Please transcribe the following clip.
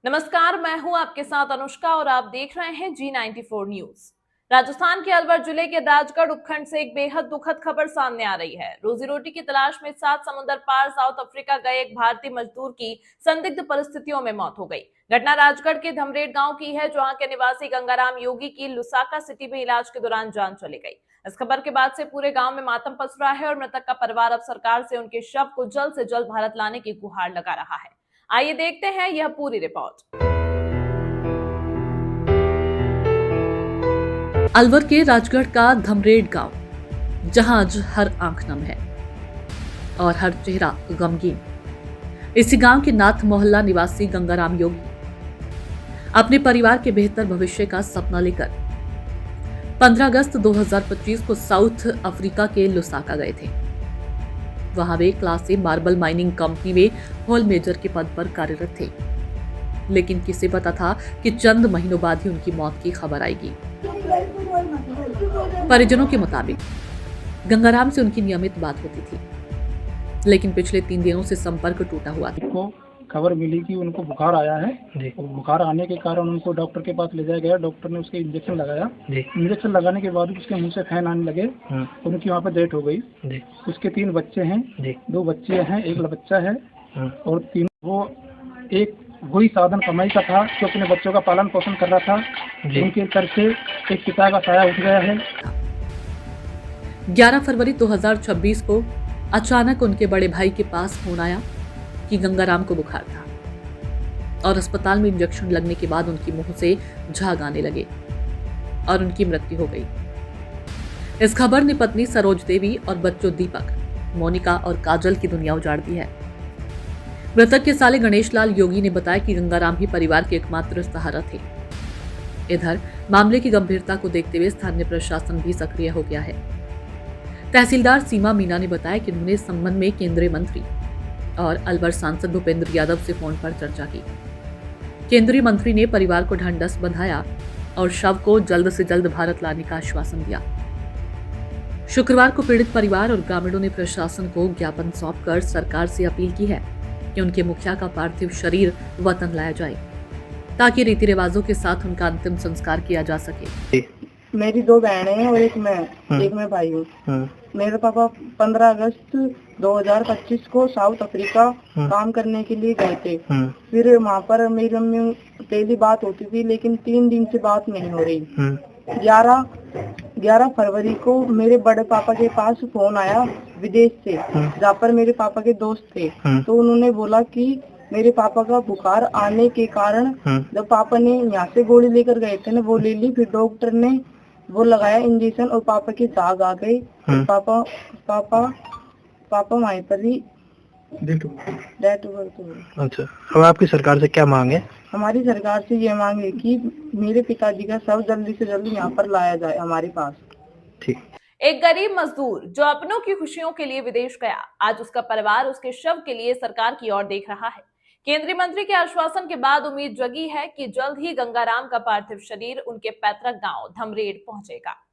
नमस्कार, मैं हूं आपके साथ अनुष्का और आप देख रहे हैं G94 न्यूज। राजस्थान के अलवर जिले के राजगढ़ उपखंड से एक बेहद दुखद खबर सामने आ रही है। रोजी रोटी की तलाश में 7 समुद्र पार साउथ अफ्रीका गए एक भारतीय मजदूर की संदिग्ध परिस्थितियों में मौत हो गई। घटना राजगढ़ के धमरेट गांव की है, जहां के निवासी गंगाराम योगी की लुसाका सिटी में इलाज के दौरान जान चली गई। इस खबर के बाद से पूरे गांव में मातम पस रहा है और मृतक का परिवार अब सरकार से उनके शव को जल्द से जल्द भारत लाने की गुहार लगा रहा है। आइए देखते हैं यह पूरी रिपोर्ट। अलवर के राजगढ़ का धमरेट गांव, जहां आज हर आंख नम है और हर चेहरा गमगीन। इसी गांव के नाथ मोहल्ला निवासी गंगाराम योगी अपने परिवार के बेहतर भविष्य का सपना लेकर 15 अगस्त 2025 को साउथ अफ्रीका के लुसाका गए थे। वहां वे class A marble mining company में हॉल मेजर के पद पर कार्यरत थे, लेकिन किसे पता था कि चंद महीनों बाद ही उनकी मौत की खबर आएगी। परिजनों के मुताबिक गंगाराम से उनकी नियमित बात होती थी, लेकिन पिछले 3 दिनों से संपर्क टूटा हुआ था। को खबर मिली कि उनको बुखार आया है और बुखार आने के कारण उनको डॉक्टर के पास ले जाया गया। डॉक्टर ने उसके इंजेक्शन लगाया। इंजेक्शन लगाने के बाद उसके मुंह से फैन आने लगे। उनकी वहाँ पर डेथ हो गई। उसके 3 बच्चे हैं, 2 बच्चे हैं, एक बच्चा है और 3 वो एक वही साधन कमाई का था जो अपने बच्चों का पालन पोषण कर रहा था। उनके घर से एक पिता का साया उठ गया है। 11 फरवरी 2026 को अचानक उनके बड़े भाई के पास फोन आया कि गंगाराम को बुखार था और अस्पताल में इंजेक्शन लगने के बाद उनकी मुंह से झाग आने लगे और उनकी मृत्यु हो गई। इस खबर ने पत्नी सरोज देवी और बच्चों दीपक, मोनिका और काजल की दुनिया उजाड़ दी है। मृतक के साले गणेश लाल योगी ने बताया कि गंगाराम ही परिवार के एकमात्र सहारा थे। इधर मामले की गंभीरता को देखते हुए स्थानीय प्रशासन भी सक्रिय हो गया है। तहसीलदार सीमा मीना ने बताया कि उन्होंने इस संबंध में केंद्रीय मंत्री और अलवर सांसद भूपेंद्र यादव से फोन पर चर्चा की। केंद्रीय मंत्री ने परिवार को ढांढस बंधाया और शव को जल्द से जल्द भारत लाने का आश्वासन दिया। शुक्रवार को पीड़ित परिवार और ग्रामीणों ने प्रशासन को ज्ञापन सौंपकर सरकार से अपील की है कि उनके मुखिया का पार्थिव शरीर वतन लाया जाए, ताकि रीति रिवाजों के साथ उनका अंतिम संस्कार किया जा सके। मेरी 2 बहनें हैं और एक मैं भाई हूँ। मेरे पापा 15 अगस्त 2025 को साउथ अफ्रीका काम करने के लिए गए थे। फिर वहाँ पर मेरी मम्मी पहली बात होती थी, लेकिन 3 दिन से बात नहीं हो रही। 11 फरवरी को मेरे बड़े पापा के पास फोन आया विदेश से, जहाँ पर मेरे पापा के दोस्त थे। तो उन्होंने बोला कि मेरे पापा का बुखार आने के कारण जब पापा ने यहाँ से गोली लेकर गए थे ना, वो ले ली। फिर डॉक्टर ने वो लगाया इंजेक्शन और पापा की झाग आ गई। पापा वहीं पर ही डेथ हो गई। अच्छा, अब आपकी सरकार से क्या मांग है? हमारी सरकार से ये मांग है कि मेरे पिताजी का शव जल्दी से जल्दी यहाँ पर लाया जाए हमारे पास। ठीक। एक गरीब मजदूर जो अपनों की खुशियों के लिए विदेश गया, आज उसका परिवार उसके शव के लिए सरकार की ओर देख रहा है। केंद्रीय मंत्री के आश्वासन के बाद उम्मीद जगी है कि जल्द ही गंगाराम का पार्थिव शरीर उनके पैतृक गांव धमरेट पहुंचेगा।